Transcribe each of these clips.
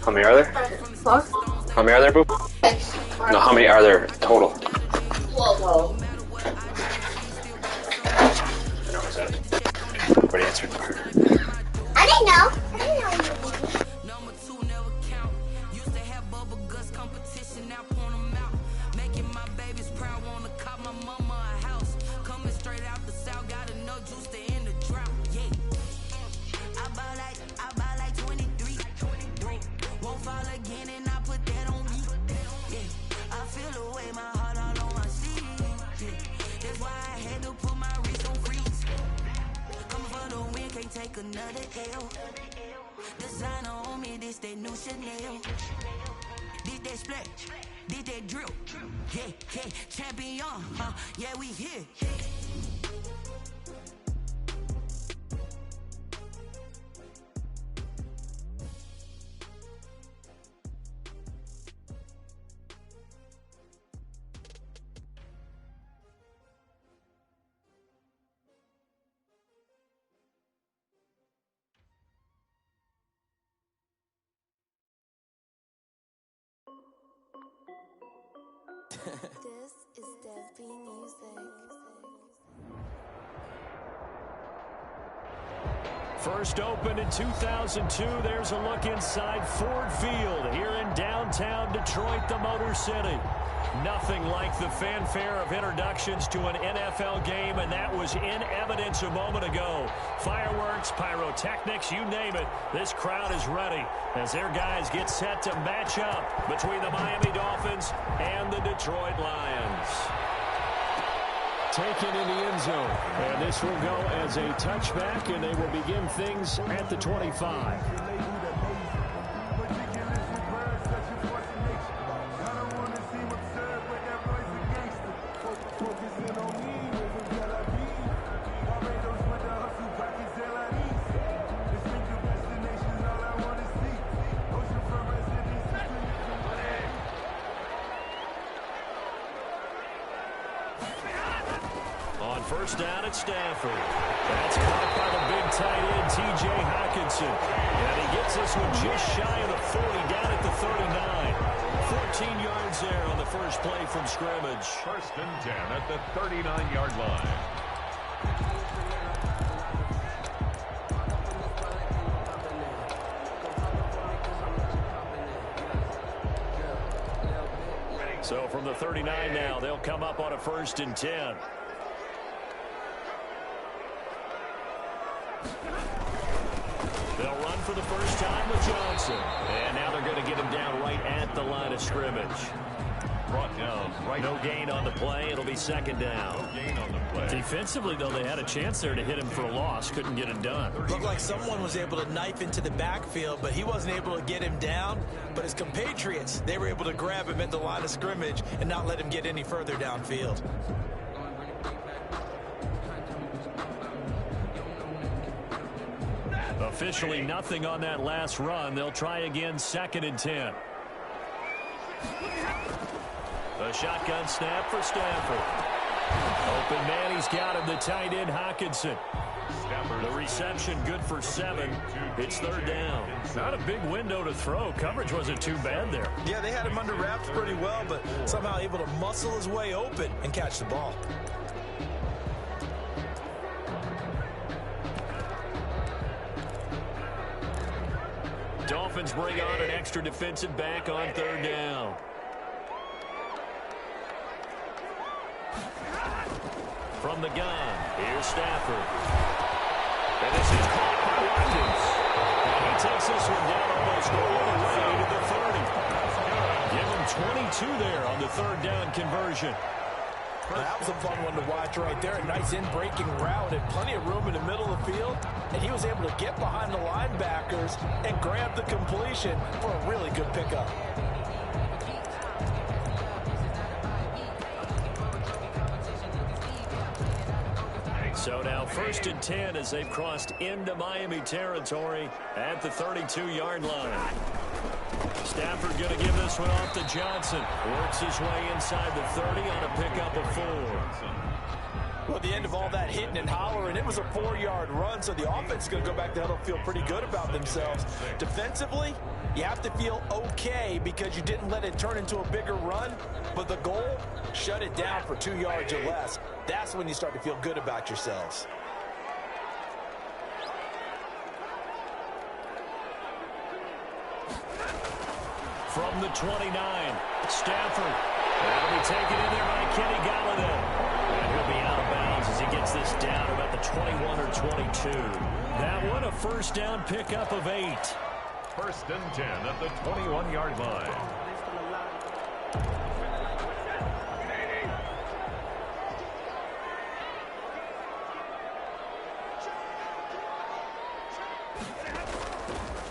How many are there? What? How many are there, Boo? No, how many are there total? 12. I know, is that it? Everybody answered. I didn't know. Another L. Designer on me, this that new Chanel. Did that splash, did that drill. Yeah, yeah, champion, yeah, we here. This is Dev Music. First opened in 2002, there's a look inside Ford Field here in downtown Detroit, the Motor City. Nothing like the fanfare of introductions to an NFL game, and that was in evidence a moment ago. Fireworks, pyrotechnics, you name it. This crowd is ready as their guys get set to match up between the Miami Dolphins and the Detroit Lions. Taken in the end zone, and this will go as a touchback, and they will begin things at the 25. First down at Stanford. That's caught by the big tight end, T.J. Hockenson. And he gets this one just shy of the 40, down at the 39. 14 yards there on the first play from scrimmage. First and 10 at the 39-yard line. So from the 39 now, they'll come up on a first and 10. They'll run for the first time with Johnson. And now they're going to get him down right at the line of scrimmage. Brought down. Right. No gain on the play. It'll be second down. No gain on the play. Defensively, though, they had a chance there to hit him for a loss. Couldn't get it done. Looked like someone was able to knife into the backfield, but he wasn't able to get him down. But his compatriots, they were able to grab him at the line of scrimmage and not let him get any further downfield. Officially nothing on that last run. They'll try again, second and 10. A shotgun snap for Stanford. Open man, he's got him, the tight end Hockenson. The reception good for 7. It's third down. Not a big window to throw. Coverage wasn't too bad there. Yeah, they had him under wraps pretty well, but somehow able to muscle his way open and catch the ball. Dolphins bring on an extra defensive back on third down. From the gun, here's Stafford. And this is caught by Watkins. And he takes this one down almost all the way to the 30. Give him 22 there on the third down conversion. That was a fun one to watch right there. A nice in-breaking route and plenty of room in the middle of the field. And he was able to get behind the linebackers and grab the completion for a really good pickup. So now first and 10 as they've crossed into Miami territory at the 32-yard line. Stafford going to give this one off to Johnson. Works his way inside the 30 on a pickup of 4. Well, the end of all that hitting and hollering, it was a 4-yard run, so the offense is going to go back to huddle and feel pretty good about themselves. Defensively, you have to feel okay because you didn't let it turn into a bigger run, but the goal, shut it down for 2 yards or less. That's when you start to feel good about yourselves. From the 29, Stafford. That'll be taken in there by Kenny Galladay. And he'll be out of bounds as he gets this down about the 21 or 22. That one a first down pickup of 8. First and 10 at the 21-yard line.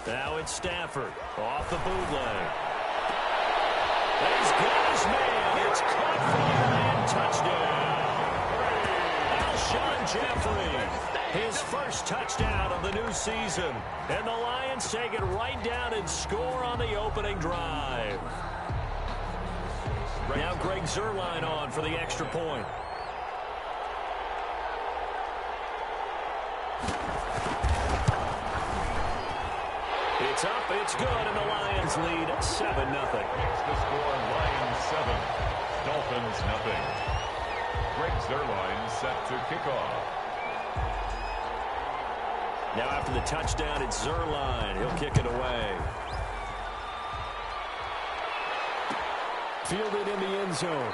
Now it's Stafford off the bootleg. He's got his man. It's caught for the Alshon Jeffrey, his first touchdown of the new season. And the Lions take it right down and score on the opening drive. Now Greg Zuerlein on for the extra point. It's up, it's good, and the Lions lead 7-0. Makes the score Lions 7, Dolphins 0. Greg Zuerlein set to kick off. Now after the touchdown, it's Zuerlein. He'll kick it away. Fielded in the end zone.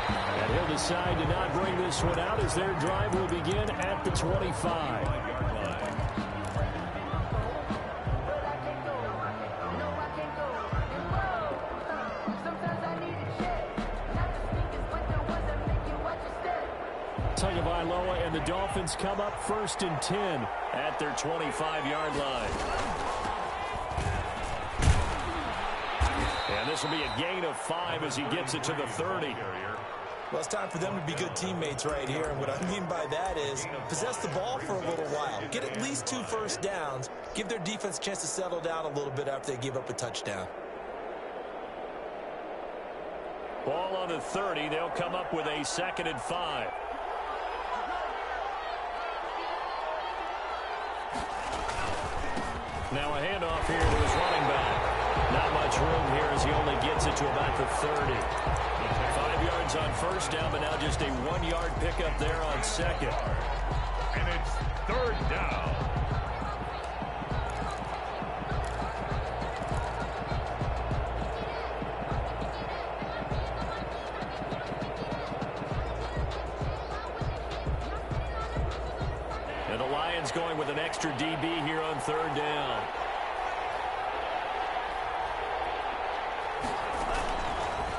And he'll decide to not bring this one out as their drive will begin at the 25. And the Dolphins come up 1st and 10 at their 25-yard line. And this will be a gain of 5 as he gets it to the 30. Well, it's time for them to be good teammates right here. And what I mean by that is possess the ball for a little while. Get at least 2 first downs. Give their defense a chance to settle down a little bit after they give up a touchdown. Ball on the 30. They'll come up with a 2nd and 5. Now a handoff here to his running back. Not much room here as he only gets it to about the 30. 5 yards on first down, but now just a 1-yard pickup there on 2nd. And it's 3rd down. And the Lions going with an extra DB here on 3rd down.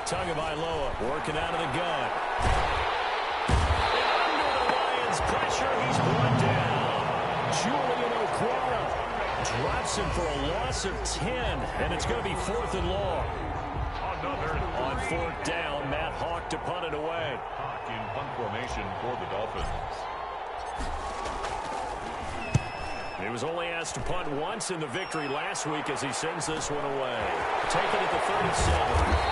Tagovailoa working out of the gun. And under the Lions' pressure, he's brought down. Julian Okwara drops him for a loss of 10, and it's going to be 4th and long. On 4th down, Matt Hawk to punt it away. Hawk in punt formation for the Dolphins. He was only asked to punt once in the victory last week as he sends this one away. Taken at the 37.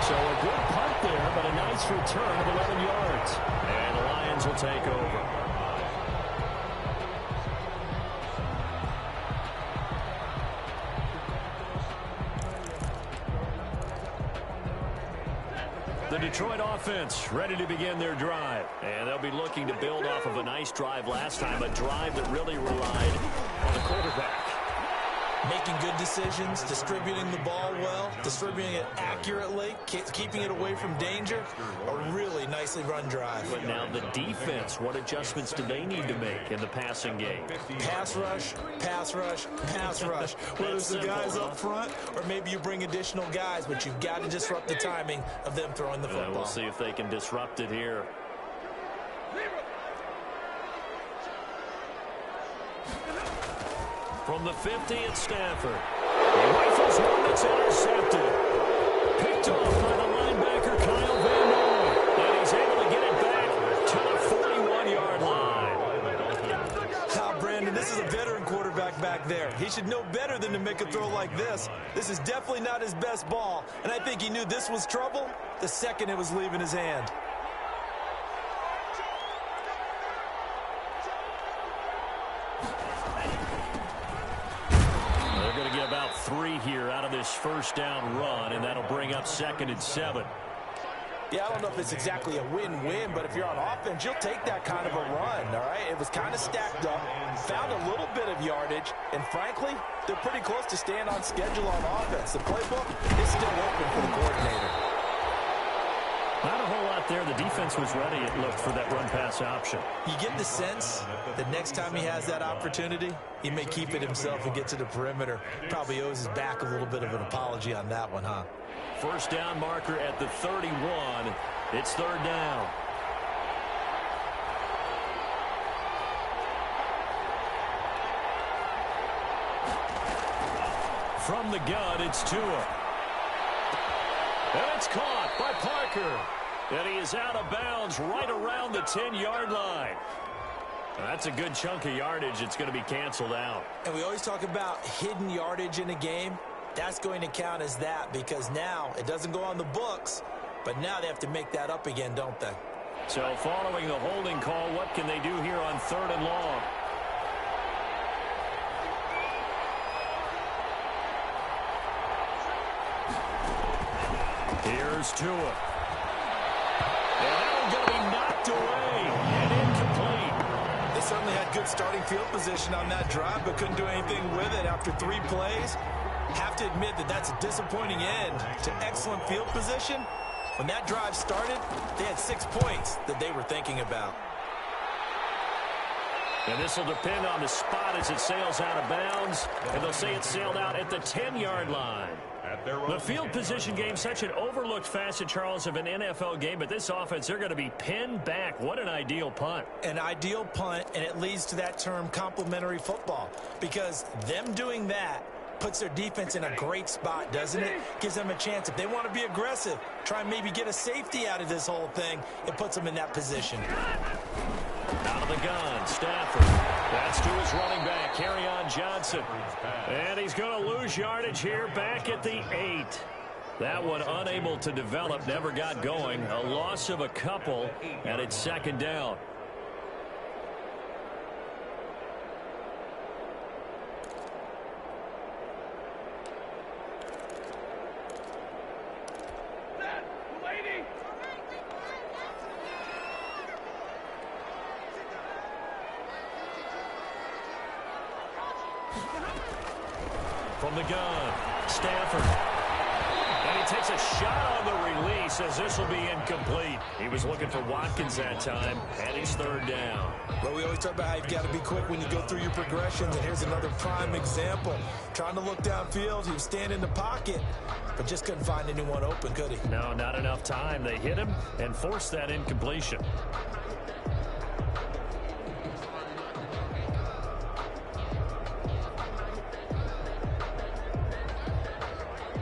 So a good punt there, but a nice return of 11 yards. And the Lions will take over. The Detroit offense ready to begin their drive. And they'll be looking to build off of a nice drive last time, a drive that really relied on the quarterback. Making good decisions, distributing the ball well, distributing it accurately, keeping it away from danger. A really nicely run drive. But now the defense, what adjustments do they need to make in the passing game? Pass rush, pass rush, pass rush. Whether it's the guys up front or maybe you bring additional guys, but you've got to disrupt the timing of them throwing the football. We'll see if they can disrupt it here. From the 50 at Stafford. He rifles one that's intercepted. Picked off by the linebacker, Kyle Van Noy. And he's able to get it back to the 41-yard line. Now, Brandon, this is a veteran quarterback back there. He should know better than to make a throw like this. This is definitely not his best ball. And I think he knew this was trouble the second it was leaving his hand. 3 here out of this first down run, and that'll bring up 2nd and 7. Yeah, I don't know if it's exactly a win-win, but if you're on offense, you'll take that kind of a run, all right? It was kind of stacked up, found a little bit of yardage, and frankly, they're pretty close to staying on schedule on offense. The playbook is still open for the coordinator. Not a whole lot there. The defense was ready, it looked, for that run-pass option. You get the sense that next time he has that opportunity, he may keep it himself and get to the perimeter. Probably owes his back a little bit of an apology on that one, huh? First down marker at the 31. It's 3rd down. From the gun, it's Tua. And it's caught by Parker. And he is out of bounds right around the 10-yard line. That's a good chunk of yardage. It's going to be canceled out. And we always talk about hidden yardage in a game. That's going to count as that because now it doesn't go on the books, but now they have to make that up again, don't they? So following the holding call, what can they do here on 3rd and long? Here's Tua. And that one's going to be knocked away and incomplete. They certainly had good starting field position on that drive, but couldn't do anything with it after 3 plays. Have to admit that that's a disappointing end to excellent field position. When that drive started, they had 6 points that they were thinking about. And this will depend on the spot as it sails out of bounds. And they'll say it sailed out at the 10-yard line. The field position game, such an overlooked facet, Charles, of an NFL game. But this offense, they're going to be pinned back. What an ideal punt. An ideal punt, and it leads to that term complementary football. Because them doing that puts their defense in a great spot, doesn't it? Gives them a chance. If they want to be aggressive, try and maybe get a safety out of this whole thing, it puts them in that position. Out of the gun, Stafford. That's to his running back, Kerryon Johnson. And he's going to lose yardage here back at the 8. That one unable to develop, never got going. A loss of a couple, and it's 2nd down. From the gun, Stafford. And he takes a shot on the release as this will be incomplete. He was looking for Watkins that time, and he's 3rd down. Well, we always talk about how you've got to be quick when you go through your progressions, and here's another prime example. Trying to look downfield, he was standing in the pocket, but just couldn't find anyone open, could he? No, not enough time. They hit him and forced that incompletion.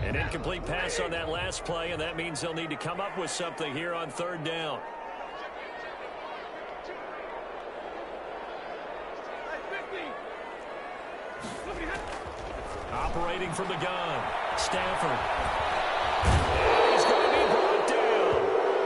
An incomplete pass on that last play, and that means they'll need to come up with something here on 3rd down. Operating from the gun, Stafford. And he's going to be brought down.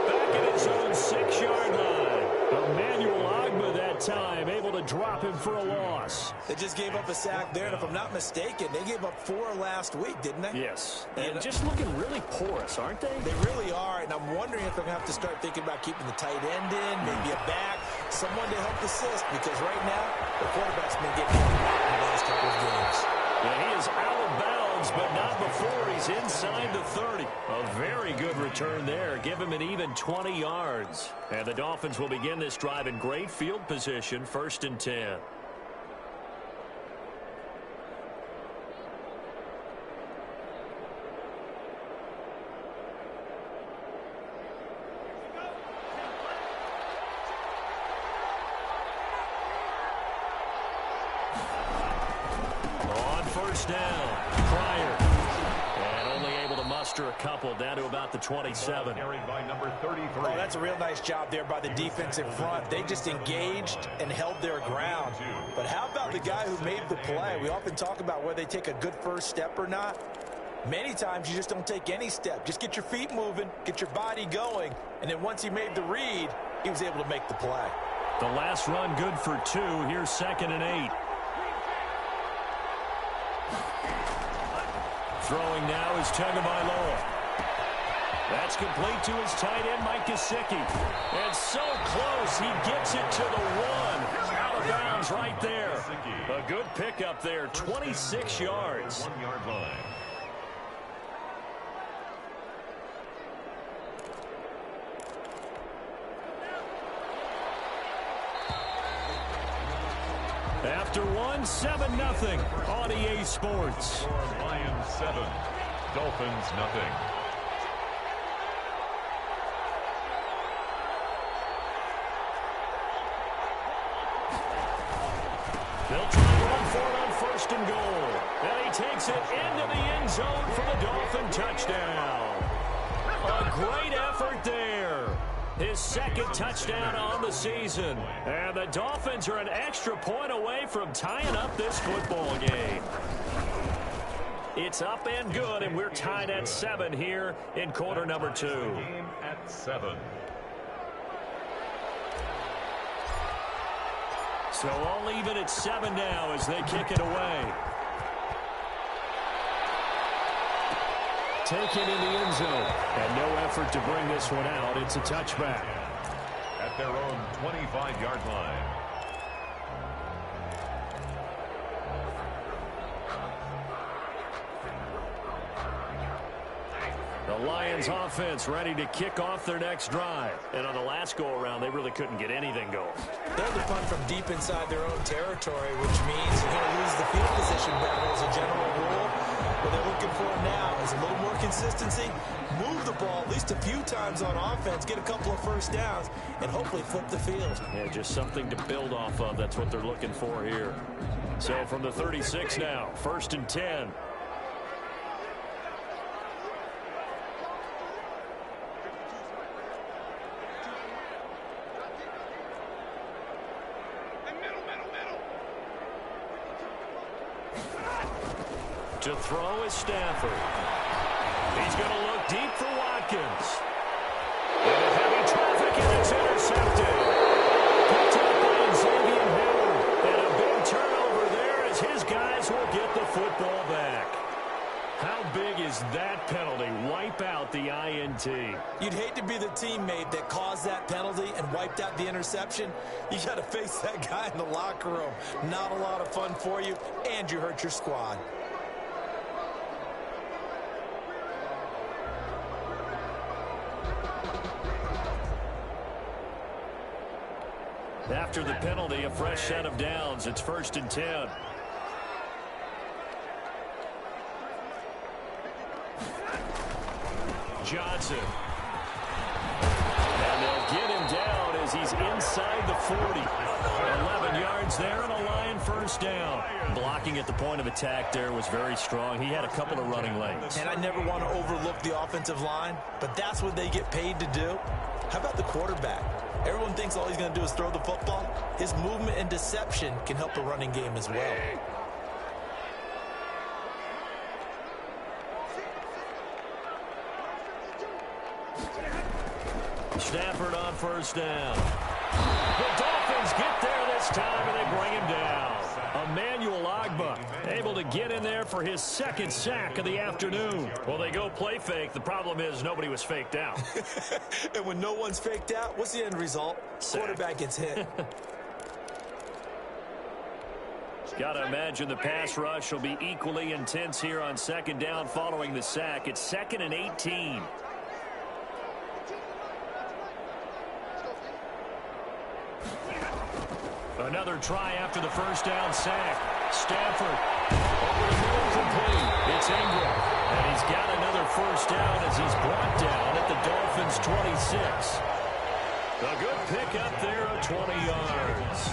Back at his own 6-yard line. Emmanuel Ogbah that time, able to drop him for a loss. They just gave up a sack there, and if I'm not mistaken, they gave up 4 last week, didn't they? Yes. And just looking really porous, aren't they? They really are, and I'm wondering if they're going to have to start thinking about keeping the tight end in, maybe a back, someone to help assist, because right now, the quarterback's been getting hit in the last couple of games. Yeah, he is out of bounds, but not before he's inside the 30. A very good return there. Give him an even 20 yards. And the Dolphins will begin this drive in great field position, 1st and 10. Down, Pryor, and only able to muster a couple down to about the 27. Carried by number 33. Oh, that's a real nice job there by the defensive front. They just engaged and held their ground. But how about the guy who made the play? We often talk about whether they take a good first step or not. Many times you just don't take any step. Just get your feet moving, get your body going, and then once he made the read, he was able to make the play. The last run good for 2. Here's 2nd and 8. Throwing now is Tagovailoa. That's complete to his tight end, Mike Gesicki. And so close, he gets it to the one. Out of bounds right there. A good pickup there, 26 yards. 1 yard line. After one, 7-0 on EA Sports. Lions 7, Dolphins nothing. They'll try to run for it on 1st and goal. And he takes it into the end zone for the Dolphin touchdown. A great effort there. His 2nd touchdown on the season. And the Dolphins are an extra point away from tying up this football game. It's up and good, and we're tied at 7 here in quarter number 2. Game at 7. So all even at 7 now as they kick it away. Taken in the end zone. And no effort to bring this one out. It's a touchback. At their own 25-yard line. The Lions offense ready to kick off their next drive. And on the last go-around, they really couldn't get anything going. They'll punt from deep inside their own territory, which means you're going to lose the field position battle as a general rule. What they're looking for now is a little more consistency, move the ball at least a few times on offense, get a couple of first downs, and hopefully flip the field. Yeah, just something to build off of. That's what they're looking for here. So from the 36 now, 1st and 10. To throw is Stafford. He's going to look deep for Watkins. And heavy traffic, and it's intercepted. Picked up by Xavier Howard. And a big turnover there as his guys will get the football back. How big is that penalty? Wipe out the INT. You'd hate to be the teammate that caused that penalty and wiped out the interception. You got to face that guy in the locker room. Not a lot of fun for you, and you hurt your squad. After the penalty, a fresh set of downs. It's 1st and 10. Johnson. And they'll get him down as he's inside the 40. 11 yards there and a Lion first down. Blocking at the point of attack there was very strong. He had a couple of running lanes. And I never want to overlook the offensive line, but that's what they get paid to do. How about the quarterback? Everyone thinks all he's going to do is throw the football. His movement and deception can help the running game as well. Stafford on first down. The Dolphins get there this time, and they bring him down. Emmanuel Ogbah able to get in there for his 2nd sack of the afternoon. Well, they go play fake. The problem is nobody was faked out. And when no one's faked out, what's the end result? Sack. Quarterback gets hit. Got to imagine the pass rush will be equally intense here on 2nd down following the sack. It's 2nd and 18. Another try after the first down sack. Stafford over the middle, complete. It's Ingram. And he's got another first down as he's brought down at the Dolphins' 26. A good pickup there of 20 yards.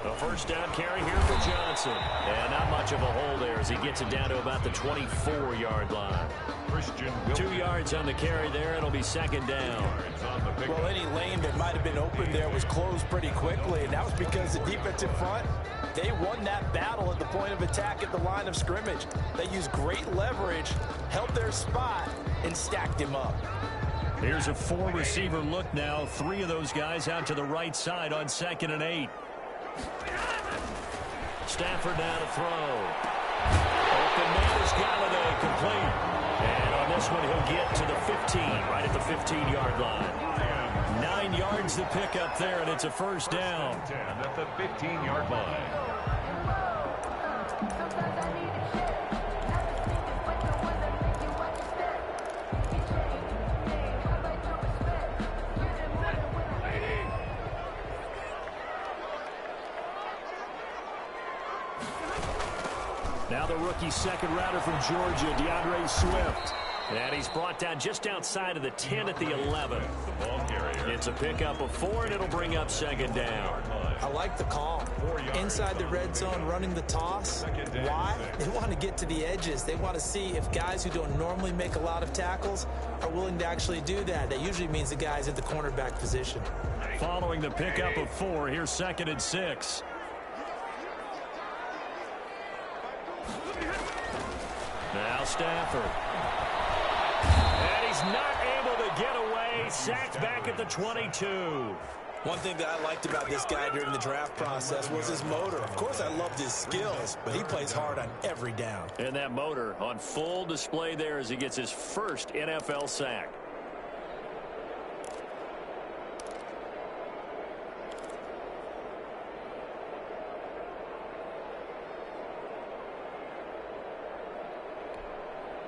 A first down carry here for Johnson. And not much of a hole there as he gets it down to about the 24-yard line. 2 yards on the carry there. It'll be second down. Well, any lane that might have been open there was closed pretty quickly, and that was because the defensive front, they won that battle at the point of attack at the line of scrimmage. They used great leverage, held their spot, and stacked him up. Here's a 4-receiver look now. 3 of those guys out to the right side on 2nd and 8. Stafford now to throw. Open man is Galladay, complete. And on this one, he'll get to the 15, right at the 15-yard line. 9 yards to pick up there, and it's a first down. 10 at the 15-yard line. Now the rookie second rounder from Georgia, DeAndre Swift. And he's brought down just outside of the 10 at the 11. It's a pickup of 4, and it'll bring up second down. I like the call. Inside the red zone, running the toss. Why? They want to get to the edges. They want to see if guys who don't normally make a lot of tackles are willing to actually do that. That usually means the guys at the cornerback position. Following the pickup of 4, here's 2nd and 6. Now Stafford. And he's not able to get away. Sacked back at the 22. One thing that I liked about this guy during the draft process was his motor. Of course, I loved his skills, but he plays hard on every down. And that motor on full display there as he gets his first NFL sack.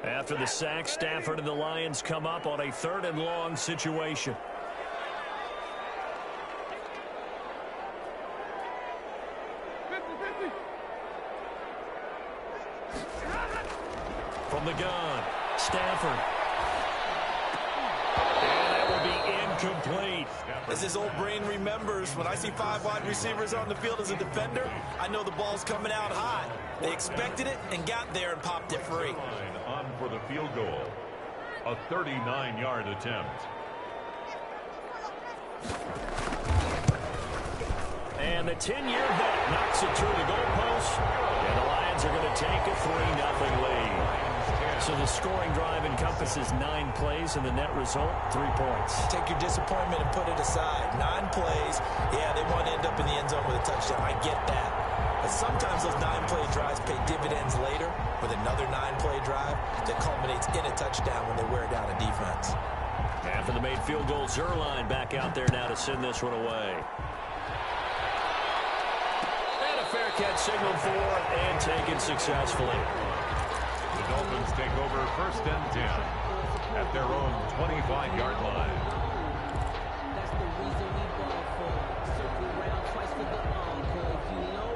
After the sack, Stafford and the Lions come up on a 3rd and long situation. From the gun, Stafford. And that will be incomplete. As his old brain remembers, when I see 5 wide receivers on the field as a defender, I know the ball's coming out hot. They expected it and got there and popped it free. On for the field goal. A 39-yard attempt. And the 10-year vet knocks it through the goalpost. And the Lions are going to take a 3-0 lead. So the scoring drive encompasses 9 plays, and the net result, 3 points. Take your disappointment and put it aside. 9 plays. Yeah, they want to end up in the end zone with a touchdown. I get that. But sometimes those 9-play drives pay dividends later with another 9-play drive that culminates in a touchdown when they wear down a defense. After the made field goal, Zerline back out there now to send this one away. And a fair catch signaled for and taken successfully. The Dolphins take over 1st and 10 at their own 25-yard line. That's the reason we ball for. Circle around twice for the encore. You know.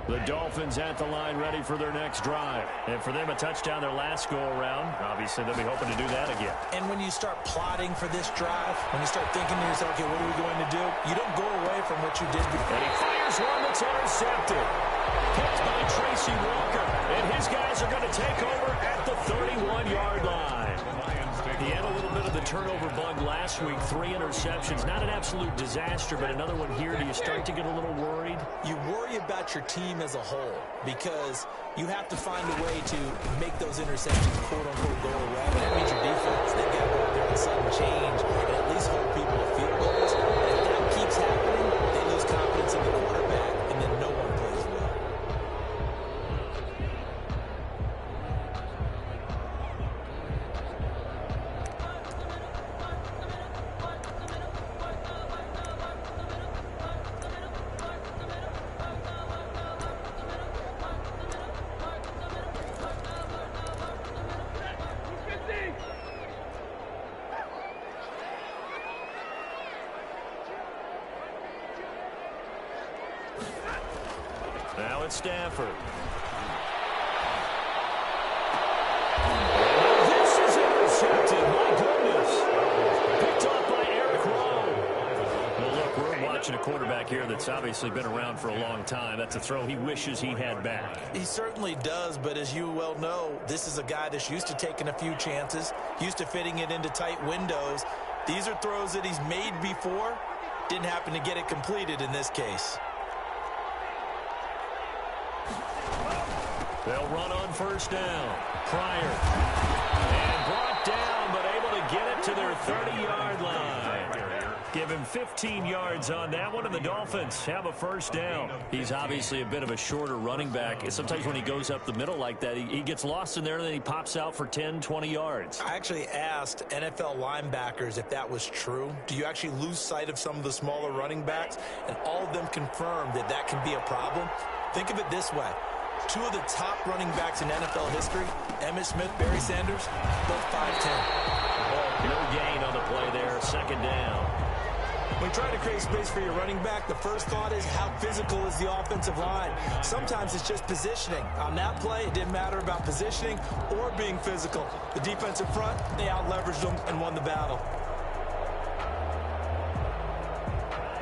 The Dolphins at the line ready for their next drive. And for them, a touchdown their last go-around. Obviously, they'll be hoping to do that again. And when you start plotting for this drive, when you start thinking to yourself, okay, what are we going to do? You don't go away from what you did before. And he fires one that's intercepted. Picked by Tracy Walker. And his guys are going to take over at the 31-yard line. He had a little bit of the turnover bug last week. 3 interceptions. Not an absolute disaster, but another one here. Do you start to get a little worried? You worry about your team as a whole because you have to find a way to make those interceptions, quote-unquote, go away. That means your defense. They've got to go out there and sudden change and at least hold people to field goals. And if that keeps happening, they lose confidence in the quarterback, and then no one plays well. Now it's Stafford. This is intercepted. My goodness. watching a quarterback here that's obviously been around for a long time. That's a throw he wishes he had back. He certainly does, but as you well know, this is a guy that's used to taking a few chances, used to fitting it into tight windows. These are throws that he's made before. Didn't happen to get it completed in this case. They'll run on first down. Pryor. And brought down, but able to get it to their 30-yard line. Give him 15 yards on that one, and the Dolphins have a first down. He's obviously a bit of a shorter running back. Sometimes when he goes up the middle like that, he gets lost in there, and then he pops out for 10, 20 yards. I actually asked NFL linebackers if that was true. Do you actually lose sight of some of the smaller running backs? And all of them confirmed that that can be a problem. Think of it this way. Two of the top running backs in NFL history, Emmitt Smith, Barry Sanders, both 5'10". No gain on the play there, second down. When trying to create space for your running back, the first thought is how physical is the offensive line. Sometimes it's just positioning. On that play, it didn't matter about positioning or being physical. The defensive front, they out-leveraged them and won the battle.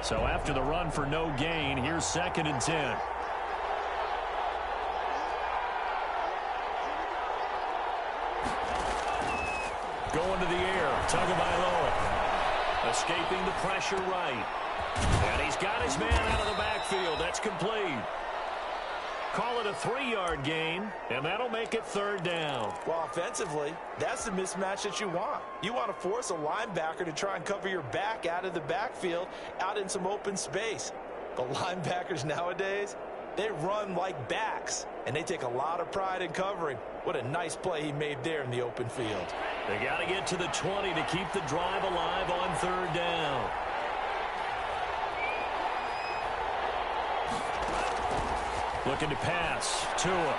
So after the run for no gain, here's 2nd and 10. Going to the air, Tagovailoa. Escaping the pressure right. And he's got his man out of the backfield. That's complete. Call it a 3-yard gain, and that'll make it 3rd down. Well, offensively, that's the mismatch that you want. You want to force a linebacker to try and cover your back out of the backfield, out in some open space. The linebackers nowadays, they run like backs, and they take a lot of pride in covering. What a nice play he made there in the open field. They got to get to the 20 to keep the drive alive on 3rd down. Looking to pass. Tua.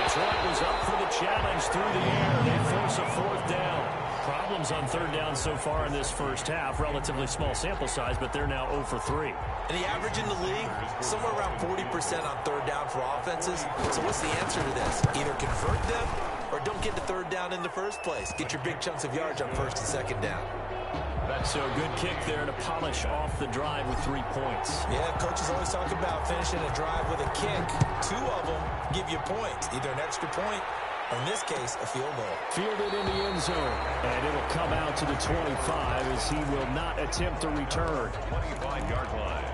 Detroit was up for the challenge through the air. They force a 4th down. Problems on 3rd down so far in this first half. Relatively small sample size, but they're now 0 for 3. And the average in the league, somewhere around 40% on 3rd down for offenses. So what's the answer to this? Either convert them or don't get to 3rd down in the first place. Get your big chunks of yards on 1st and 2nd down. So a good kick there to polish off the drive with 3 points. Yeah, coaches always talk about finishing a drive with a kick. 2 of them give you points, either an extra point or, in this case, a field goal. Fielded in the end zone, and it'll come out to the 25 as he will not attempt a return. 25-yard line.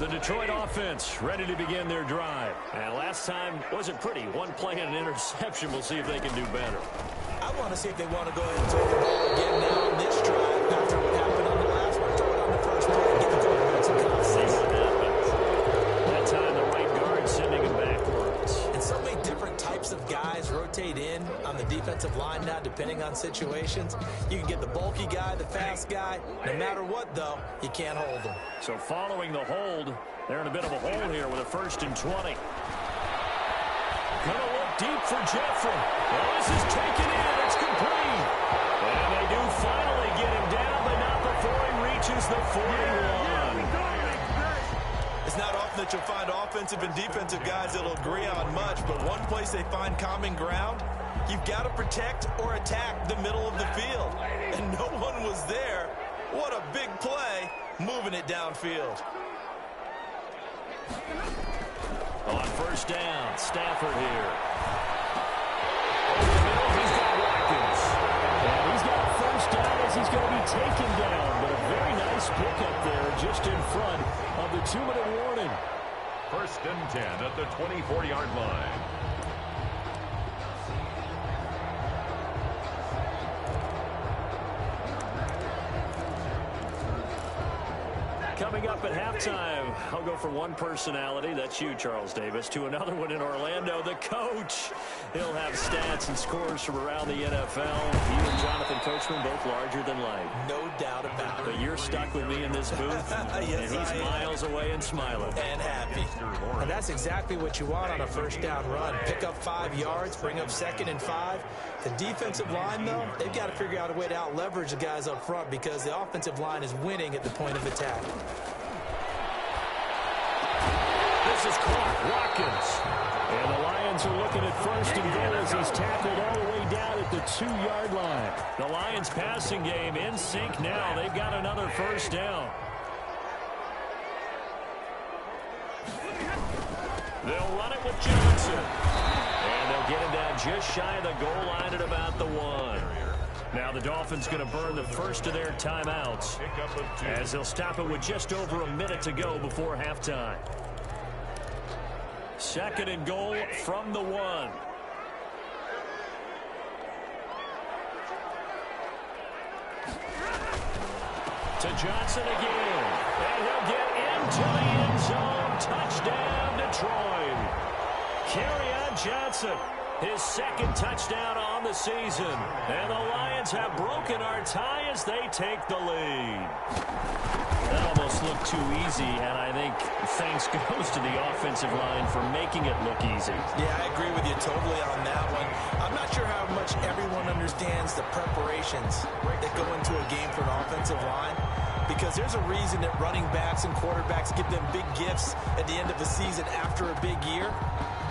The Detroit offense ready to begin their drive. And last time wasn't pretty. One play and an interception. We'll see if they can do better. I want to see if they want to go ahead and throw the ball again now on this drive after what happened on the last one. Throw it on the first play and get the quarterback some confidence. See what happens. That time the right guard sending him backwards. And so many different types of guys rotate in on the defensive line now depending on situations. You can get the bulky guy, the fast guy. No matter what, though, you can't hold them. So following the hold, they're in a bit of a hole here with a 1st and 20. Gonna look deep for Jeffrey. Well, this is taken in. It's complete. And they do finally get him down, but not before he reaches the 41. It's not often that you'll find offensive and defensive guys that'll agree on much, but one place they find common ground, you've got to protect or attack the middle of the field. And no one was there. What a big play, moving it downfield. On 1st down, Stafford here. He's got Watkins. And he's got a 1st down as he's going to be taken down. But a very nice pickup there just in front of the 2-minute warning. 1st and 10 at the 24-yard line. Coming up at halftime, I'll go from one personality, that's you, Charles Davis, to another one in Orlando, the coach. He'll have stats and scores from around the NFL. He and Jonathan Coachman both larger than life. No doubt about it. But you're stuck with me in this booth, yes, and he's miles away and smiling. And happy. And that's exactly what you want on a first down run. Pick up 5 yards, bring up 2nd and 5. The defensive line, though, they've got to figure out a way to out-leverage the guys up front because the offensive line is winning at the point of attack. This is Clark Watkins. And the Lions are looking at 1st and goal as he's tackled all the way down at the 2-yard line. The Lions passing game in sync now. They've got another 1st down. They'll run it with Johnson. And they'll get him down just shy of the goal line at about the 1. Now the Dolphins going to burn the first of their timeouts as they'll stop it with just over a minute to go before halftime. 2nd and goal from the 1. To Johnson again. And he'll get into the end zone. Touchdown, Detroit. Kerryon Johnson, his 2nd touchdown on the season. And the Lions have broken our tie as they take the lead. That almost looked too easy, and I think thanks goes to the offensive line for making it look easy. Yeah, I agree with you totally on that one. I'm not sure how much everyone understands the preparations that go into a game for an offensive line, because there's a reason that running backs and quarterbacks give them big gifts at the end of the season after a big year.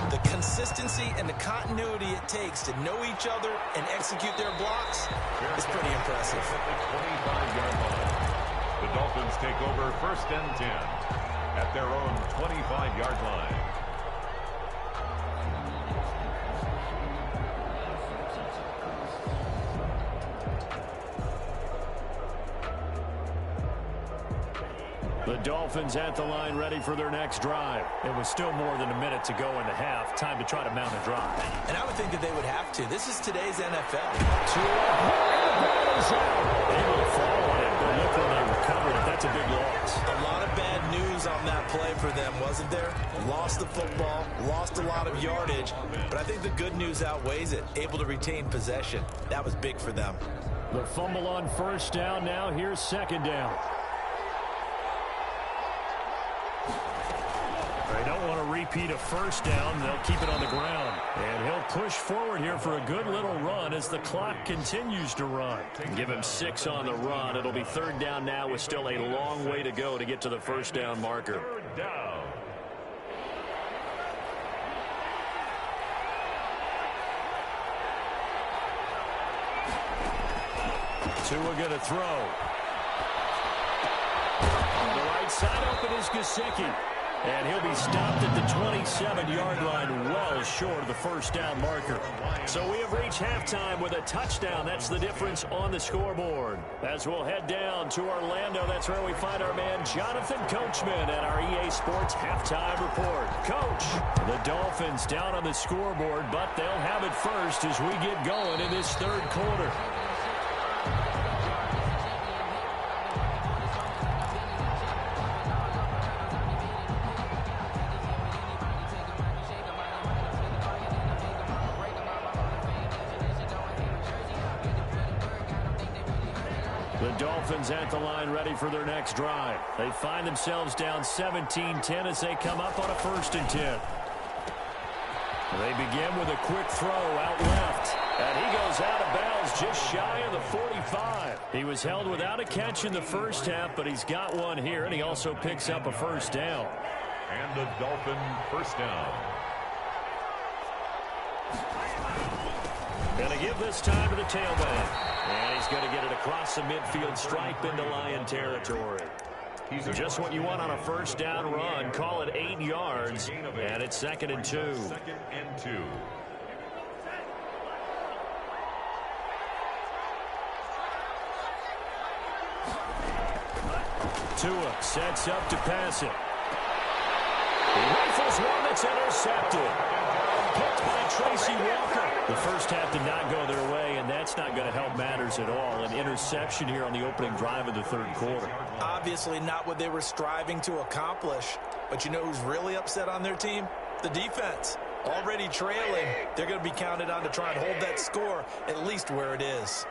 The consistency and the continuity it takes to know each other and execute their blocks is pretty impressive. The Dolphins take over 1st and 10 at their own 25-yard line. The Dolphins at the line ready for their next drive. It was still more than a minute to go in the half. Time to try to mount a drive. And I would think that they would have to. This is today's NFL. Able to fall on it, but look when they recovered it. That's a big loss. A lot of bad news on that play for them, wasn't there? Lost the football, lost a lot of yardage, but I think the good news outweighs it. Able to retain possession. That was big for them. The fumble on 1st down. Now here's 2nd down. They don't want to repeat a 1st down. They'll keep it on the ground. And he'll push forward here for a good little run as the clock continues to run. Give him 6 on the run. It'll be 3rd down now with still a long way to go to get to the 1st down marker. 3rd down. Tua going to throw. On the right side open is Gesicki. And he'll be stopped at the 27-yard line, well short of the 1st down marker. So we have reached halftime with a touchdown. That's the difference on the scoreboard. As we'll head down to Orlando, that's where we find our man Jonathan Coachman at our EA Sports halftime report. Coach, the Dolphins down on the scoreboard, but they'll have it first as we get going in this 3rd quarter. The Dolphins at the line ready for their next drive. They find themselves down 17-10 as they come up on a 1st and 10. They begin with a quick throw out left. And he goes out of bounds just shy of the 45. He was held without a catch in the 1st half, but he's got one here, and he also picks up a 1st down. And the Dolphin 1st down. Going to give this time to the tailback. And he's going to get it across the midfield stripe into Lion territory. Just what you want on a 1st down run. Call it 8 yards. And it's 2nd and 2. 2nd and 2. Tua sets up to pass it. He rifles one that's intercepted. picked by Tracy Walker. The first half did not go their way, and that's not going to help matters at all. An interception here on the opening drive of the third quarter. Obviously not what they were striving to accomplish. But you know who's really upset on their team? The defense. Already trailing. They're going to be counted on to try and hold that score at least where it is.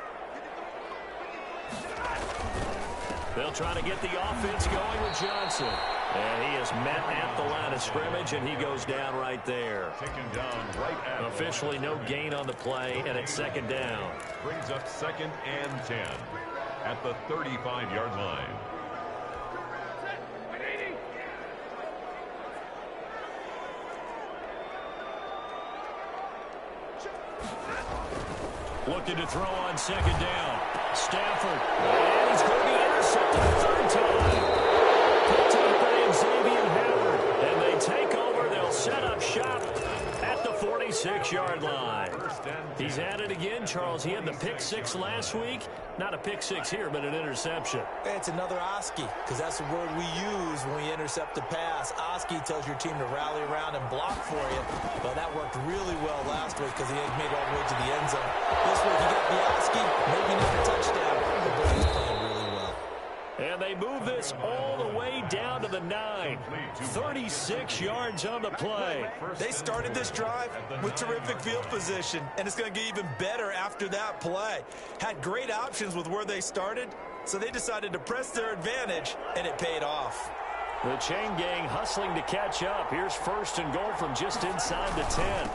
They'll try to get the offense going with Johnson. And he is met at the line of scrimmage, and he goes down right there. Taken down right at Officially no gain on the play, and it's second down. Brings up 2nd and 10 at the 35-yard line. Looking to throw on second down. Stafford. And he's going to be intercepted the third time. Picked up by Xavier Howard. And they take over. They'll set up shop at the 46-yard line. He's at it again, Charles. He had the pick six last week. Not a pick six here, but an interception. It's another Oski, because that's the word we use when we intercept a pass. Oski tells your team to rally around and block for you. But that worked really well last week because he had made it all the way to the end zone. This week he got the Oski, maybe not a touchdown, but he's playing really well. And they move this all the way down to the 9. 36 yards on the play. They started this drive with terrific field position, and it's going to get even better after that play. Had great options with where they started, so they decided to press their advantage, and it paid off. The chain gang hustling to catch up. Here's 1st and goal from just inside the 10.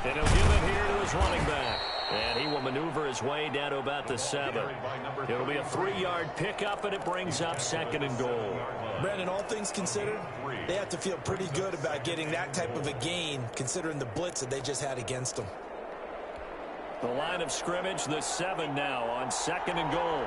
And he'll give it here to his running back. And he will maneuver his way down to about the 7. It'll be a 3-yard pickup, and it brings up 2nd and goal. Brandon, all things considered, they have to feel pretty good about getting that type of a gain, considering the blitz that they just had against them. The line of scrimmage, the 7 now on 2nd and goal.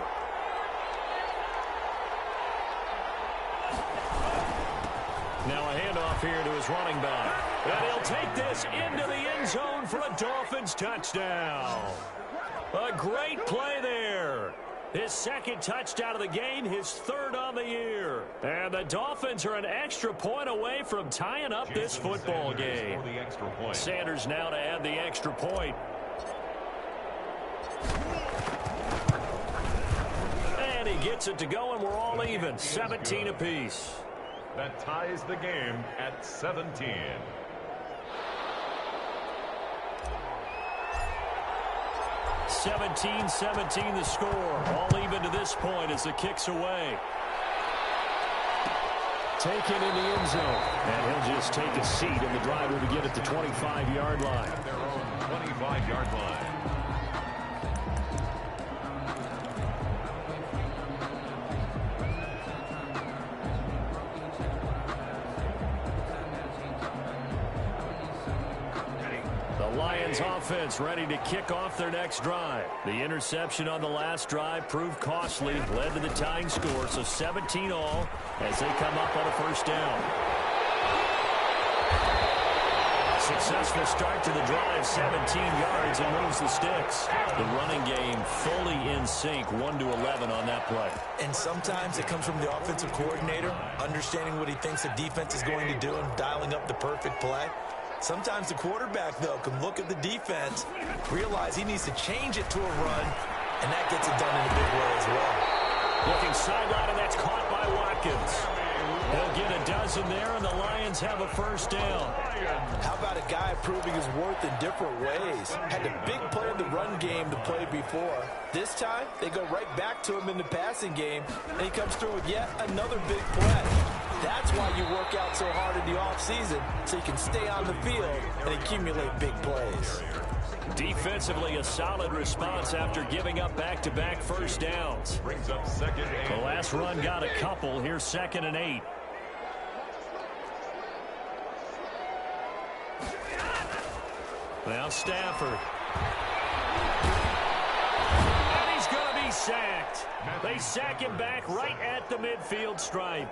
Now a handoff here to his running back. And he'll take this into the end zone for a Dolphins touchdown. A great play there. His 2nd touchdown of the game, his 3rd on the year. And the Dolphins are an extra point away from tying up this football game. Sanders now to add the extra point. And he gets it to go, and we're all even. 17 apiece. That ties the game at 17. (17-17) the score. All even to this point as the kick's away. Taken in the end zone. And he'll just take a seat in the driver to get at the 25-yard line. At their own 25-yard line. Lions offense ready to kick off their next drive. The interception on the last drive proved costly, led to the tying score, so 17 all as they come up on a 1st down. Successful start to the drive, 17 yards, and moves the sticks. The running game fully in sync, 1-11 on that play. And sometimes it comes from the offensive coordinator, understanding what he thinks the defense is going to do and dialing up the perfect play. Sometimes the quarterback, though, can look at the defense, realize he needs to change it to a run, and that gets it done in a big way as well. Looking sideline, and that's caught by Watkins. They'll get a dozen there, and the Lions have a 1st down. How about a guy proving his worth in different ways? Had a big play in the run game to play before. This time, they go right back to him in the passing game, and he comes through with yet another big play. That's why you work out so hard in the offseason, so you can stay on the field and accumulate big plays. Defensively, a solid response after giving up back-to-back 1st downs. Brings up 2nd and The last run got a couple. Here's 2nd and 8. Now Stafford. And he's going to be sacked. They sack him back right at the midfield stripe.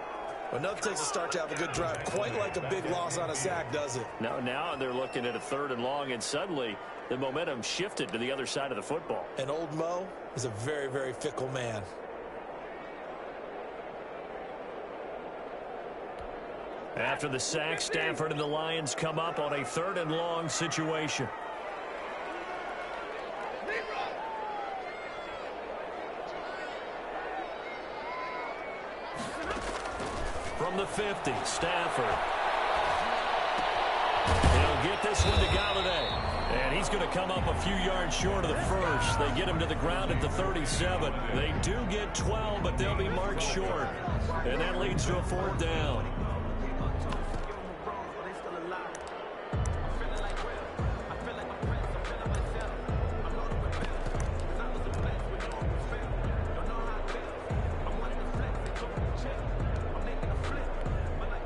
Well, nothing takes a start to have a good drive quite like a big loss on a sack, does it? No, now they're looking at a 3rd and long, and suddenly the momentum shifted to the other side of the football. And old Mo is a very, very fickle man. After the sack, Stafford and the Lions come up on a 3rd and long situation. From the 50, Stafford. He'll get this one to Galladay. And he's going to come up a few yards short of the first. They get him to the ground at the 37. They do get 12, but they'll be marked short. And that leads to a 4th down.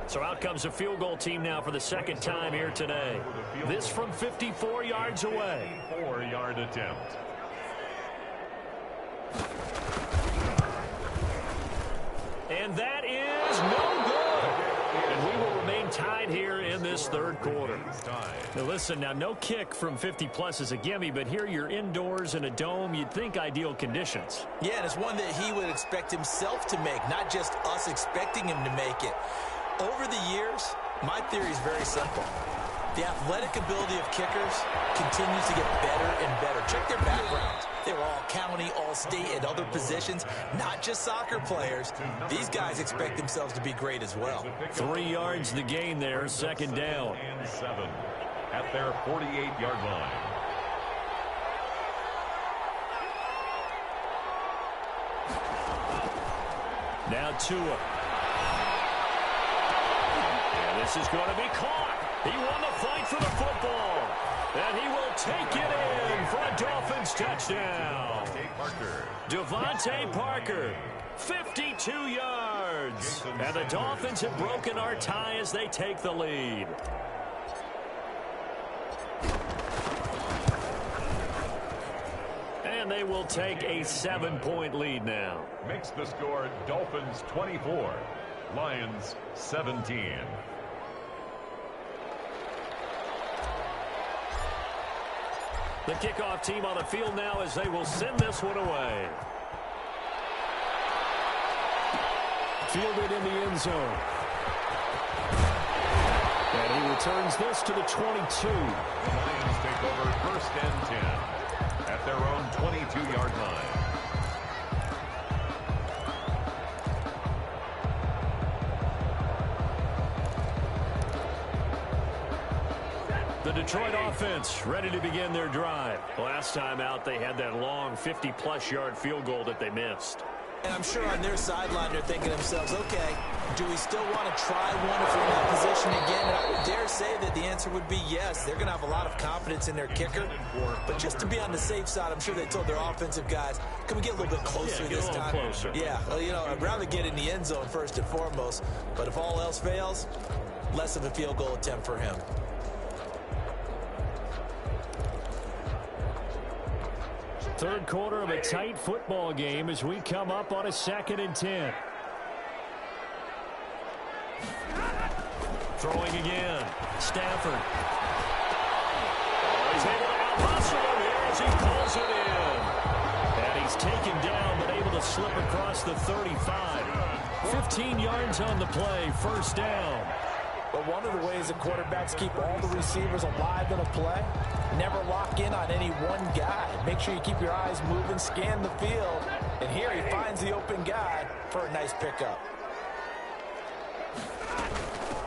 So out comes a field goal team now for the 2nd time here today. This from 54 yards away. 4-yard attempt. And that is no good. And we will remain tied here in this 3rd quarter. Now listen, now no kick from 50-plus is a gimme, but here you're indoors in a dome. You'd think ideal conditions. Yeah, and it's one that he would expect himself to make, not just us expecting him to make it. Over the years, my theory is very simple. The athletic ability of kickers continues to get better and better. Check their backgrounds. They were all county, all state, and other positions, not just soccer players. These guys expect themselves to be great as well. 3 yards the gain there, 2nd down. And 7 at their 48-yard line. Now Tua. This is going to be caught. He won the fight for the football. And he will take it in for a Dolphins touchdown. Devontae Parker, 52 yards. And the Dolphins have broken our tie as they take the lead. And they will take a 7-point lead now. Makes the score Dolphins 24, Lions 17. The kickoff team on the field now as they will send this one away. Fielded in the end zone. And he returns this to the 22. The Lions take over 1st and 10 at their own 22-yard line. The Detroit offense ready to begin their drive. Last time out, they had that long 50-plus yard field goal that they missed. And I'm sure on their sideline they're thinking to themselves, okay, do we still want to try one if we're in that position again? And I would dare say that the answer would be yes. They're going to have a lot of confidence in their kicker. But just to be on the safe side, I'm sure they told their offensive guys, can we get a little bit closer this time? Closer. Yeah, well, you know, I'd rather get in the end zone first and foremost. But if all else fails, less of a field goal attempt for him. Third quarter of a tight football game as we come up on a 2nd and 10. Throwing again. Stafford. He's able to out-hustle him here as he pulls it in. And he's taken down but able to slip across the 35. 15 yards on the play. 1st down. But one of the ways that quarterbacks keep all the receivers alive in a play, never lock in on any one guy. Make sure you keep your eyes moving, scan the field. And here he finds the open guy for a nice pickup.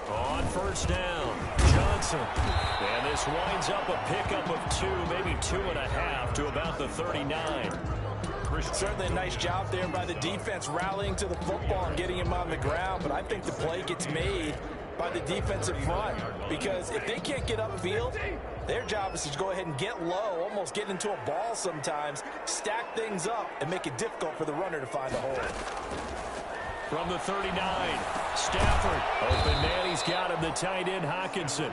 On 1st down, Johnson. And this winds up a pickup of 2, maybe 2.5 to about the 39. Certainly a nice job there by the defense rallying to the football and getting him on the ground. But I think the play gets made by the defensive front, because if they can't get upfield, their job is to go ahead and get low, almost get into a ball sometimes, stack things up, and make it difficult for the runner to find a hole. From the 39, Stafford. Open man, he's got him, the tight end, Hawkinson.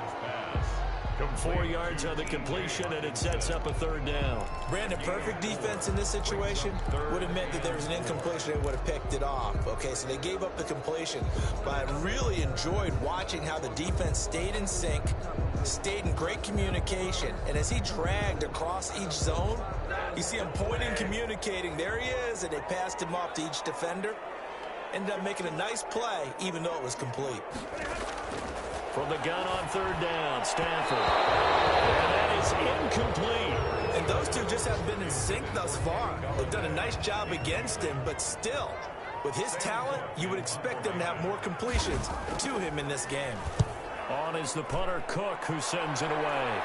4 yards on the completion, and it sets up a 3rd down. Brandon, perfect defense in this situation would have meant that there was an incompletion and would have picked it off. Okay, so they gave up the completion. But I really enjoyed watching how the defense stayed in sync, stayed in great communication. And as he dragged across each zone, you see him pointing, communicating. There he is, and they passed him off to each defender. ended up making a nice play, even though it was complete. From the gun on third down, Stafford. And that is incomplete. And those two just haven't been in sync thus far. They've done a nice job against him, but still, with his talent, you would expect them to have more completions to him in this game. On is the punter, Cook, who sends it away.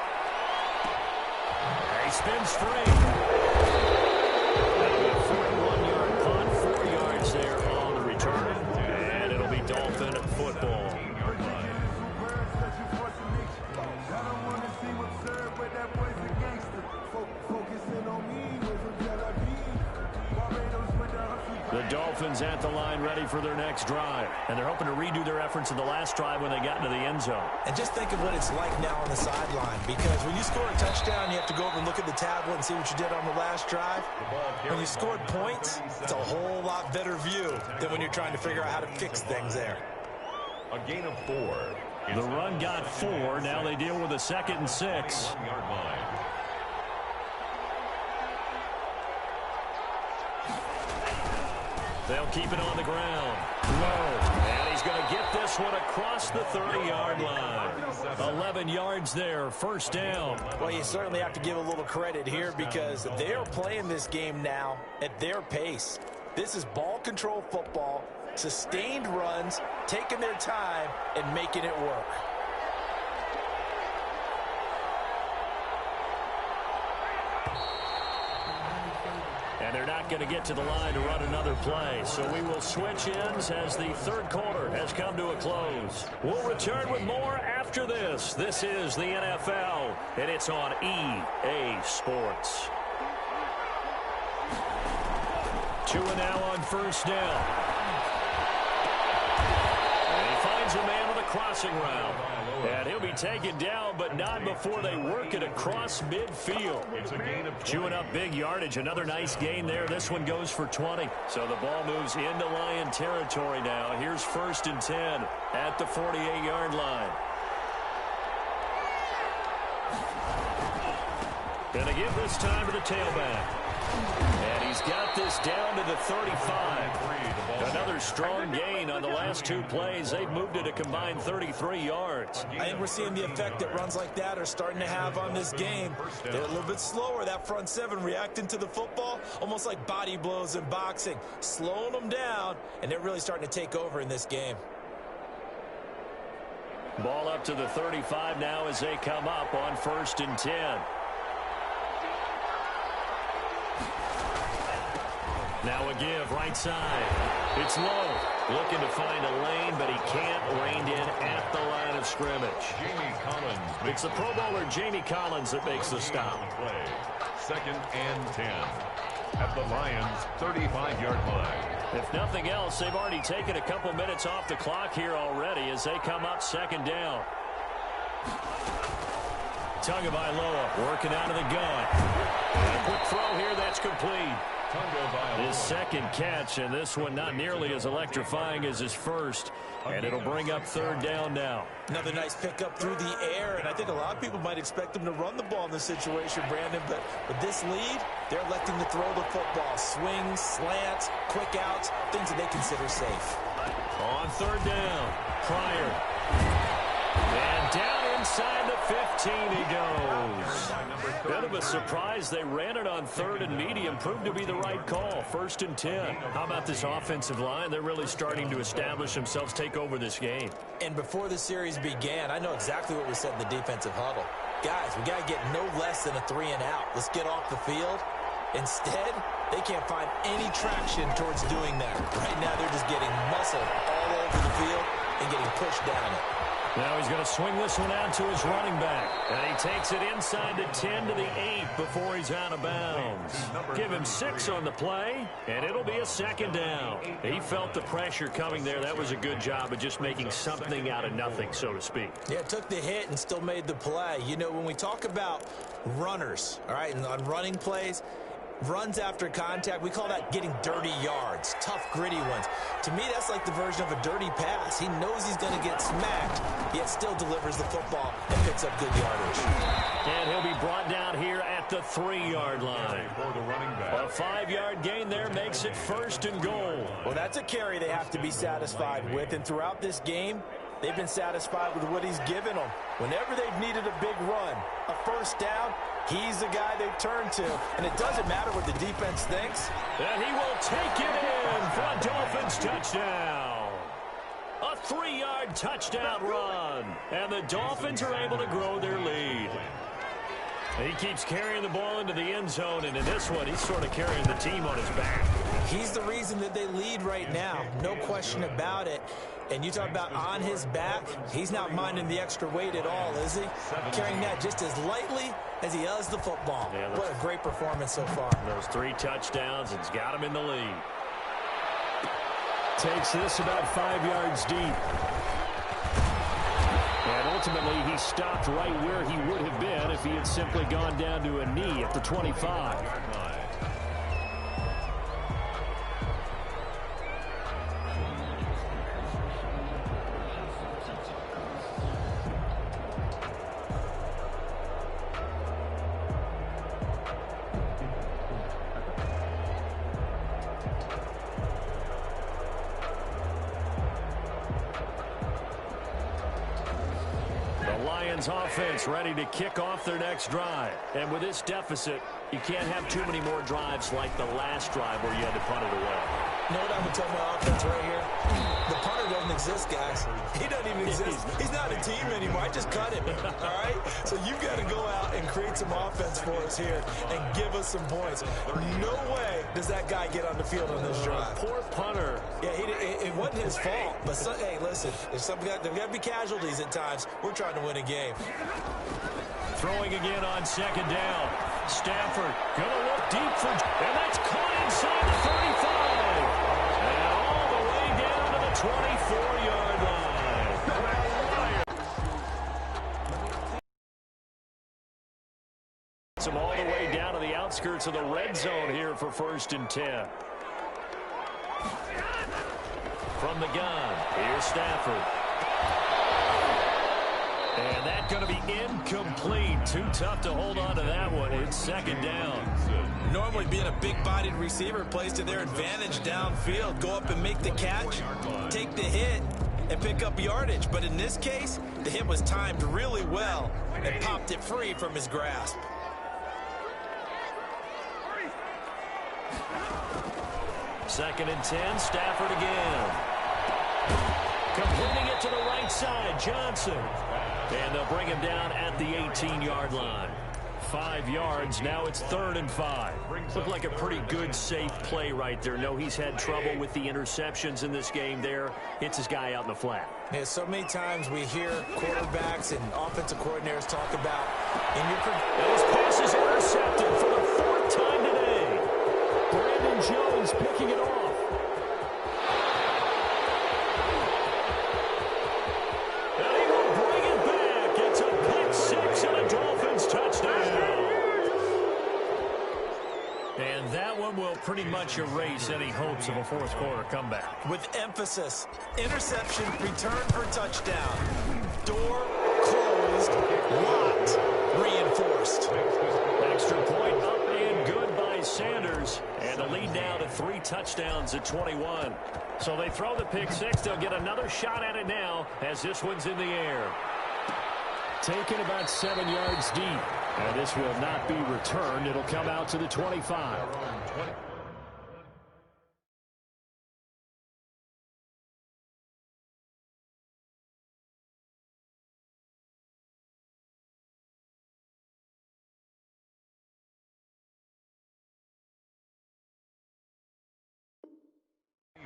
He spins free. That'll be a 41-yard punt, 4 yards there on the return. And it'll be Dolphin football. The Dolphins at the line ready for their next drive. And they're hoping to redo their efforts in the last drive when they got into the end zone. And just think of what it's like now on the sideline, because when you score a touchdown, you have to go over and look at the tablet and see what you did on the last drive. When you scored points, it's a whole lot better view than when you're trying to figure out how to fix things there. A gain of 4. The run got 4. Now they deal with a 2nd and 6. They'll keep it on the ground. Low. And he's going to get this one across the 30-yard line. 11 yards there, first down. Well, you certainly have to give a little credit here because they're playing this game now at their pace. This is ball control football, sustained runs, taking their time, and making it work. And they're not going to get to the line to run another play. So we will switch ends as the third quarter has come to a close. We'll return with more after this. This is the NFL, and it's on EA Sports. 2 and now on first down. And he finds a man on the crossing route. And he'll be taken down, but not before they work it across midfield. Chewing up big yardage. Another nice gain there. This one goes for 20. So the ball moves into Lion territory now. Here's 1st and 10 at the 48-yard line. Gonna give this time to the tailback. And he's got this down to the 35. Another strong gain on the last 2 plays. They've moved it a combined 33 yards. I think we're seeing the effect that runs like that are starting to have on this game. They're a little bit slower, that front 7 reacting to the football, almost like body blows in boxing, slowing them down, and they're really starting to take over in this game. Ball up to the 35 now as they come up on 1st and 10. Now a give, right side. It's low. Looking to find a lane, but he can't. Reined in at the line of scrimmage. Jamie Collins. It's the Pro Bowler Jamie Collins that makes the stop. 2nd and 10 at the Lions' 35-yard line. If nothing else, they've already taken a couple minutes off the clock here already as they come up 2nd down. Tagovailoa working out of the gun. And a quick throw here, that's complete. His 2nd catch, and this one not nearly as electrifying as his first. And it'll bring up 3rd down now. Another nice pickup through the air, and I think a lot of people might expect him to run the ball in this situation, Brandon, but with this lead, they're electing to throw the football. Swings, slants, quick outs, things that they consider safe. On 3rd down, Pryor. And down inside the 15 he goes. Bit of a surprise. They ran it on 3rd and medium. Proved to be the right call. 1st and 10. How about this offensive line? They're really starting to establish themselves, take over this game. And before the series began, I know exactly what was said in the defensive huddle. Guys, we got to get no less than a 3 and out. Let's get off the field. Instead, they can't find any traction towards doing that. Right now, they're just getting muscled all over the field and getting pushed down it. Now he's going to swing this one out to his running back. And he takes it inside the 10 to the 8 before he's out of bounds. Give him 6 on the play, and it'll be a 2nd down. He felt the pressure coming there. That was a good job of just making something out of nothing, so to speak. Yeah, took the hit and still made the play. You know, when we talk about runners, all right, and on running plays, runs after contact. We call that getting dirty yards, tough, gritty ones. To me, that's like the version of a dirty pass. He knows he's going to get smacked, yet still delivers the football and picks up good yardage. And he'll be brought down here at the 3-yard line. A 5-yard gain there makes it 1st and goal. Well, that's a carry they have to be satisfied with, and throughout this game, they've been satisfied with what he's given them. Whenever they've needed a big run, a first down, he's the guy they've turned to. And it doesn't matter what the defense thinks. And he will take it in for a Dolphins touchdown. A 3-yard touchdown run. And the Dolphins are able to grow their lead. He keeps carrying the ball into the end zone, and in this one, he's sort of carrying the team on his back. He's the reason that they lead right now, no question about it. And you talk about on his back, he's not minding the extra weight at all, is he? Carrying that just as lightly as he does the football. Yeah, what a great performance so far. Those 3 touchdowns, it's got him in the lead. Takes this about 5 yards deep. And ultimately, he stopped right where he would have been if he had simply gone down to a knee at the 25. Offense ready to kick off their next drive. And with this deficit, you can't have too many more drives like the last drive where you had to punt it away. You know what I'm going to tell my offense right here? The punter doesn't exist, guys. He doesn't even exist. He's not a team anymore. I just cut him, all right? So you've got to go out and create some offense for us here and give us some points. No way does that guy get on the field on this drive. Poor punter. Yeah, it wasn't his fault. But, hey, listen, there's got to be casualties at times. We're trying to win a game. Throwing again on 2nd down. Stafford going to look deep for, and that's caught inside the 35. And all the way down to the 24-yard line. Some all the way down to the outskirts of the red zone here for 1st and 10. From the gun, here's Stafford. And that's going to be incomplete. Too tough to hold on to that one. It's 2nd down. Normally being a big-bodied receiver plays to their advantage downfield. Go up and make the catch, take the hit, and pick up yardage. But in this case, the hit was timed really well and popped it free from his grasp. Second and 10, Stafford again. Completing it to the right side, Johnson. And they'll bring him down at the 18-yard line. 5 yards, now it's 3rd and 5. Looked like a pretty good, safe play right there. No, he's had trouble with the interceptions in this game there. Hits his guy out in the flat. Yeah, so many times we hear quarterbacks and offensive coordinators talk about those passes intercepted for the 4th time today. Brandon Jones picking it off. And that one will pretty much erase any hopes of a 4th quarter comeback. With emphasis, interception, return for touchdown. Door closed, locked, reinforced. Extra point up and good by Sanders. And the lead now to 3 touchdowns at 21. So they throw the pick 6. They'll get another shot at it now as this one's in the air. Taken about 7 yards deep. And this will not be returned. It'll come out to the 25.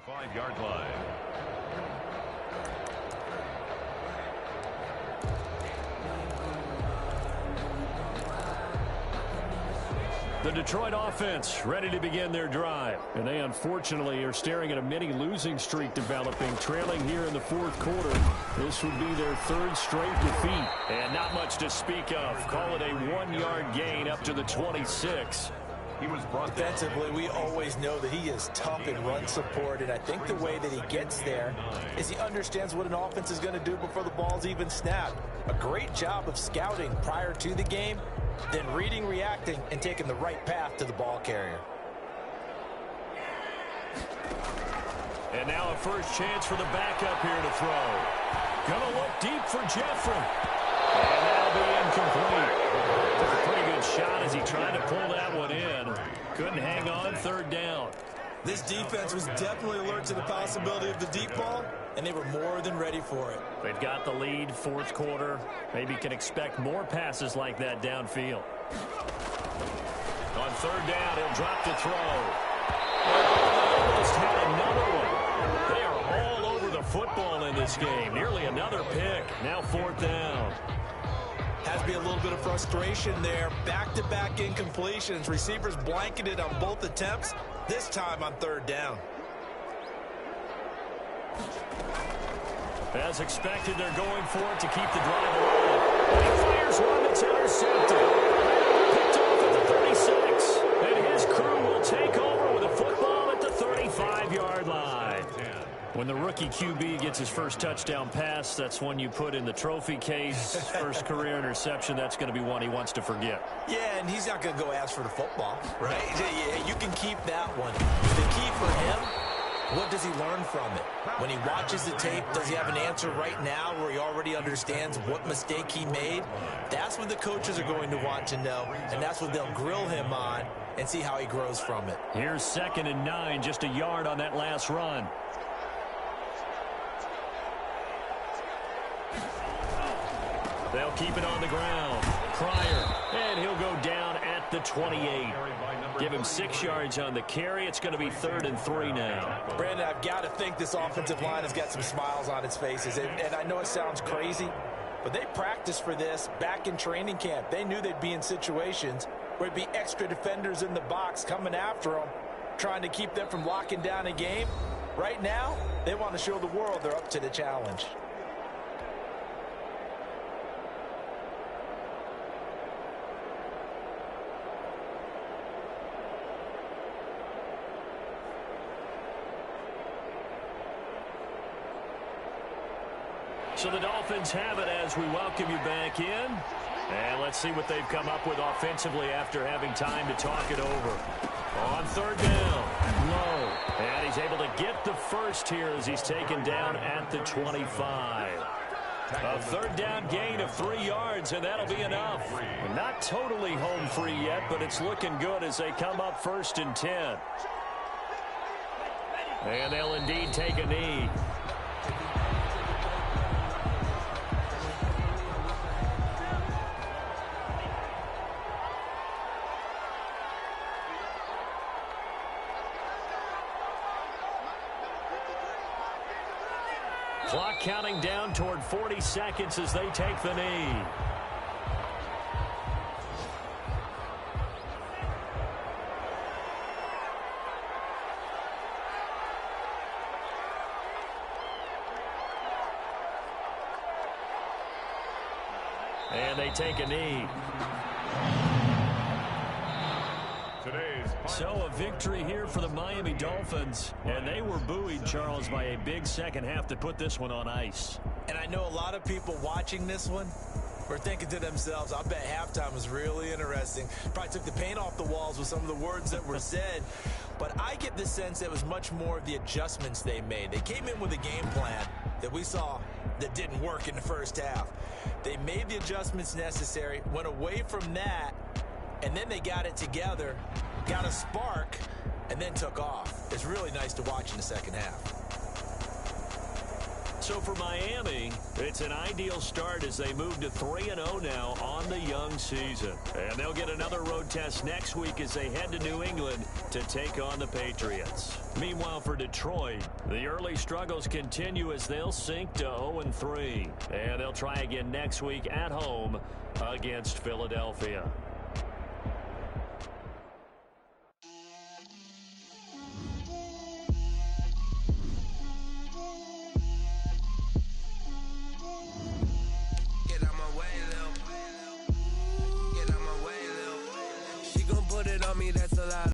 Five-yard line. The Detroit offense ready to begin their drive. And they unfortunately are staring at a mini losing streak developing, trailing here in the 4th quarter. This would be their 3rd straight defeat. And not much to speak of. Call it a 1-yard gain up to the 26. He was brought Defensively, we always know that he is tough in run support, and I think the way that he gets there is he understands what an offense is going to do before the ball's even snapped. A great job of scouting prior to the game, then reading, reacting, and taking the right path to the ball carrier. And now a first chance for the backup here to throw. Gonna look deep for Jeffrey. And that'll be incomplete. Took a pretty good shot as he tried to pull that one in. Couldn't hang on, third down. This defense was definitely alert to the possibility of the deep ball, and they were more than ready for it. They've got the lead, fourth quarter. Maybe can expect more passes like that downfield. On third down, he'll drop to throw. Almost had another one. They are all over the football in this game. Nearly another pick. Now fourth down. Has to be a little bit of frustration there. Back-to-back incompletions. Receivers blanketed on both attempts, this time on third down. As expected, they're going for it to keep the drive alive. And he fires one that's intercepted. Picked off at the 36. And his crew will take over with a football at the 35-yard line. When the rookie QB gets his first touchdown pass, that's one you put in the trophy case. First career interception, that's going to be one he wants to forget. Yeah, and he's not going to go ask for the football, right? Yeah, you can keep that one. The key for him, what does he learn from it? When he watches the tape, does he have an answer right now where he already understands what mistake he made? That's what the coaches are going to want to know, and that's what they'll grill him on and see how he grows from it. Here's 2nd and 9, just a yard on that last run. They'll keep it on the ground. Pryor, and he'll go down at the 28. Give him 6 yards on the carry. It's going to be 3rd and 3 now. Brandon, I've got to think this offensive line has got some smiles on its faces. And I know it sounds crazy, but they practiced for this back in training camp. They knew they'd be in situations where it'd be extra defenders in the box coming after them, trying to keep them from locking down a game. Right now, they want to show the world they're up to the challenge. So the Dolphins have it as we welcome you back in. And let's see what they've come up with offensively after having time to talk it over. On third down, low. And he's able to get the first here as he's taken down at the 25. A third down gain of 3 yards, and that'll be enough. Not totally home free yet, but it's looking good as they come up 1st and 10. And they'll indeed take a knee. Clock counting down toward 40 seconds as they take the knee. And they take a knee. So a victory here for the Miami Dolphins, and they were buoyed, Charles, by a big second half to put this one on ice. And I know a lot of people watching this one were thinking to themselves, I bet halftime was really interesting. Probably took the paint off the walls with some of the words that were said. But I get the sense that it was much more of the adjustments they made. They came in with a game plan that we saw that didn't work in the first half. They made the adjustments necessary, went away from that, and then they got it together, got a spark, and then took off. It's really nice to watch in the second half. So for Miami, it's an ideal start as they move to 3-0 now on the young season. And they'll get another road test next week as they head to New England to take on the Patriots. Meanwhile, for Detroit, the early struggles continue as they'll sink to 0-3. And they'll try again next week at home against Philadelphia.